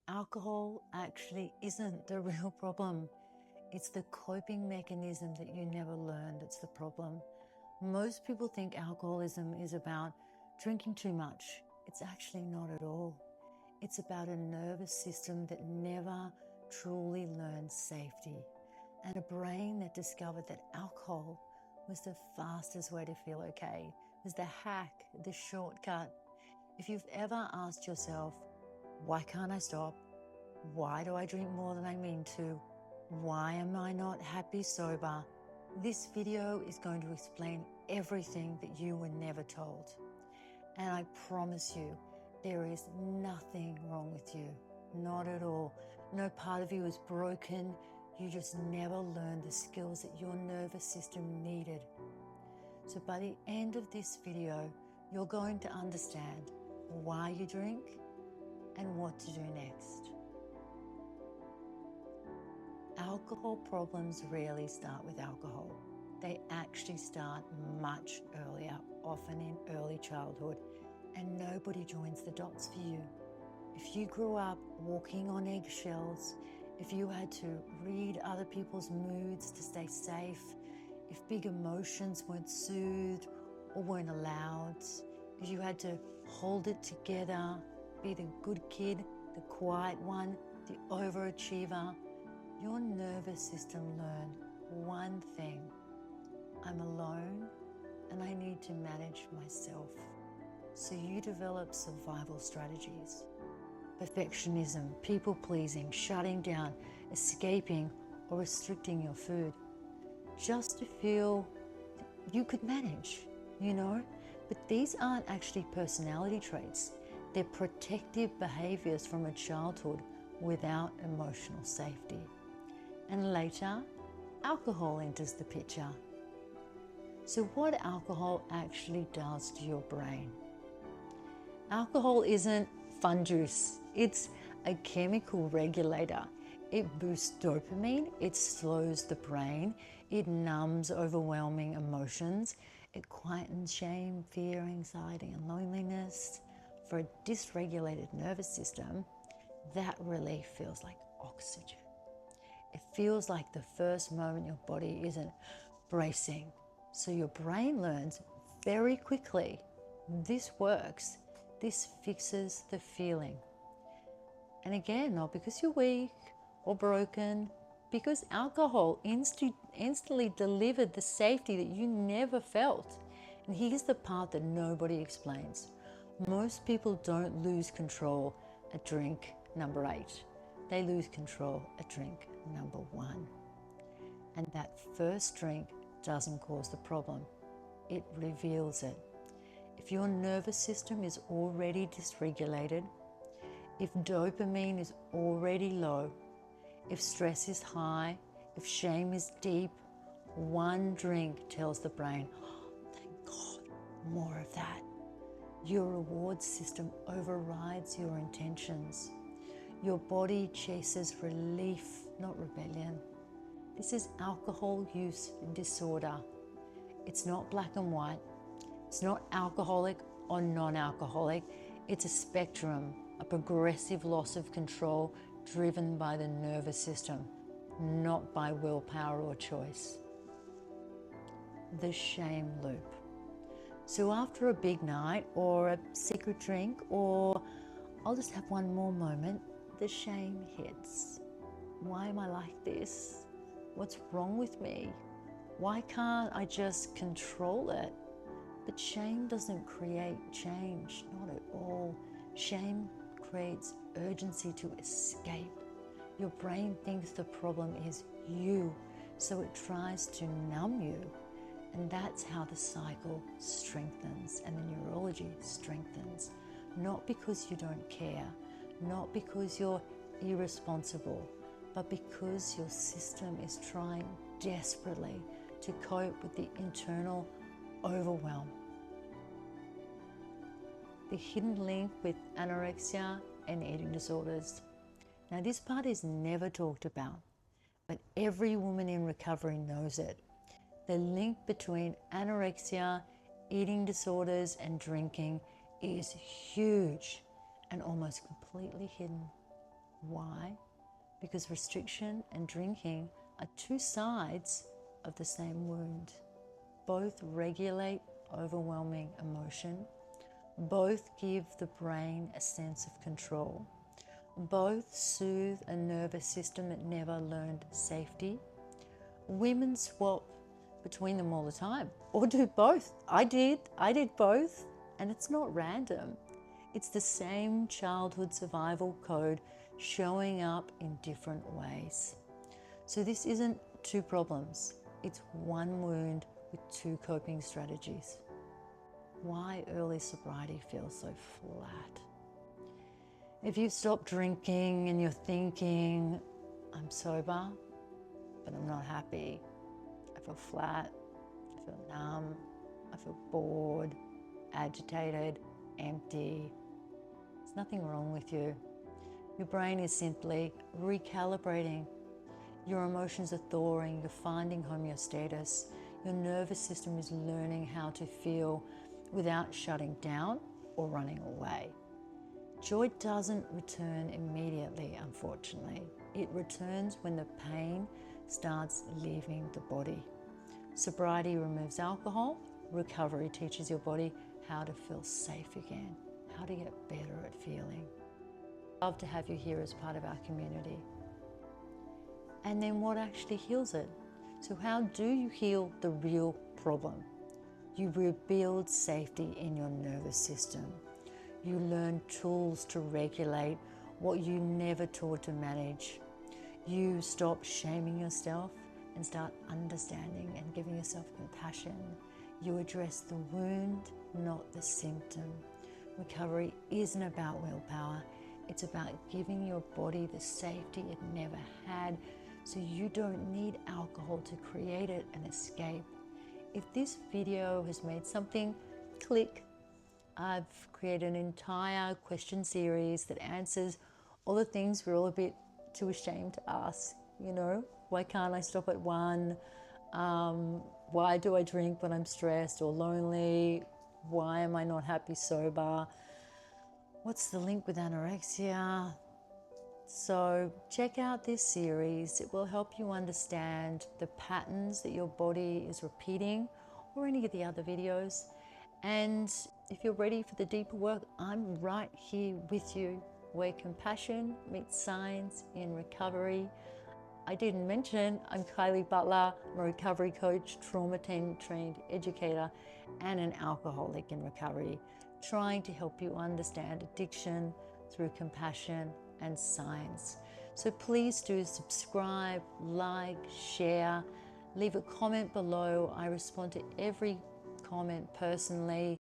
alcohol actually isn't the real problem. It's the coping mechanism that you never learned that's the problem. Most people think alcoholism is about drinking too much. It's actually not at all. It's about a nervous system that never truly learned safety, and a brain that discovered that alcohol was the fastest way to feel okay, was the hack, the shortcut. If you've ever asked yourself, why can't I stop? Why do I drink more than I mean to? Why am I not happy sober? This video is going to explain everything that you were never told. And I promise you, there is nothing wrong with you. Not at all. No part of you is broken. You just never learned the skills that your nervous system needed. So by the end of this video, you're going to understand why you drink and what to do next. Alcohol problems rarely start with alcohol. They actually start much earlier, often in early childhood, and nobody joins the dots for you. If you grew up walking on eggshells, if you had to read other people's moods to stay safe, if big emotions weren't soothed or weren't allowed, if you had to hold it together, be the good kid, the quiet one, the overachiever, your nervous system learned one thing: I'm alone and I need to manage myself. So you develop survival strategies. Perfectionism, people-pleasing, shutting down, escaping or restricting your food, just to feel you could manage, But these aren't actually personality traits. They're protective behaviors from a childhood without emotional safety. And later, alcohol enters the picture. So what alcohol actually does to your brain? Alcohol isn't fun juice. It's a chemical regulator. It boosts dopamine, it slows the brain, it numbs overwhelming emotions, it quietens shame, fear, anxiety, and loneliness. For a dysregulated nervous system, that relief feels like oxygen. It feels like the first moment your body isn't bracing. So your brain learns very quickly, this works, this fixes the feeling. And again, not because you're weak or broken, because alcohol instantly delivered the safety that you never felt. And here's the part that nobody explains. Most people don't lose control at drink number 8. They lose control at drink number 1. And that first drink doesn't cause the problem. It reveals it. If your nervous system is already dysregulated, if dopamine is already low, if stress is high, if shame is deep, one drink tells the brain, oh, thank God, more of that. Your reward system overrides your intentions. Your body chases relief, not rebellion. This is alcohol use disorder. It's not black and white. It's not alcoholic or non-alcoholic. It's a spectrum, a progressive loss of control driven by the nervous system, not by willpower or choice. The shame loop. So after a big night or a secret drink, or I'll just have one more moment, the shame hits. Why am I like this? What's wrong with me? Why can't I just control it? But shame doesn't create change, not at all. Shame creates urgency to escape. Your brain thinks the problem is you, so it tries to numb you. And that's how the cycle strengthens and the neurology strengthens. Not because you don't care, not because you're irresponsible, but because your system is trying desperately to cope with the internal overwhelm. The hidden link with anorexia and eating disorders. Now, this part is never talked about, but every woman in recovery knows it. The link between anorexia, eating disorders, and drinking is huge and almost completely hidden. Why? Because restriction and drinking are two sides of the same wound. Both regulate overwhelming emotion. Both give the brain a sense of control. Both soothe a nervous system that never learned safety. Women swap between them all the time, or do both. I did both, and it's not random. It's the same childhood survival code showing up in different ways. So this isn't two problems, it's one wound with two coping strategies. Why early sobriety feels so flat. If you stop drinking and you're thinking, I'm sober, but I'm not happy, I feel flat, I feel numb, I feel bored, agitated, empty, there's nothing wrong with you. Your brain is simply recalibrating. Your emotions are thawing, you're finding homeostasis. Your nervous system is learning how to feel without shutting down or running away. Joy doesn't return immediately, unfortunately. It returns when the pain starts leaving the body. Sobriety removes alcohol. Recovery teaches your body how to feel safe again, how to get better at feeling. I'd love to have you here as part of our community. And then what actually heals it? So how do you heal the real problem? You rebuild safety in your nervous system. You learn tools to regulate what you never taught to manage. You stop shaming yourself and start understanding and giving yourself compassion. You address the wound, not the symptom. Recovery isn't about willpower. It's about giving your body the safety it never had, so you don't need alcohol to create it and escape. If this video has made something click, I've created an entire question series that answers all the things we're all a bit too ashamed to ask. You know, why can't I stop at one? Why do I drink when I'm stressed or lonely? Why am I not happy sober? What's the link with anorexia? So check out this series. It will help you understand the patterns that your body is repeating, or any of the other videos. And if you're ready for the deeper work, I'm right here with you, where compassion meets science in recovery. I didn't mention I'm Kylie Butler, I'm a recovery coach, trained educator, and an alcoholic in recovery, trying to help you understand addiction through compassion and science. So please do subscribe, like, share, leave a comment below. I respond to every comment personally.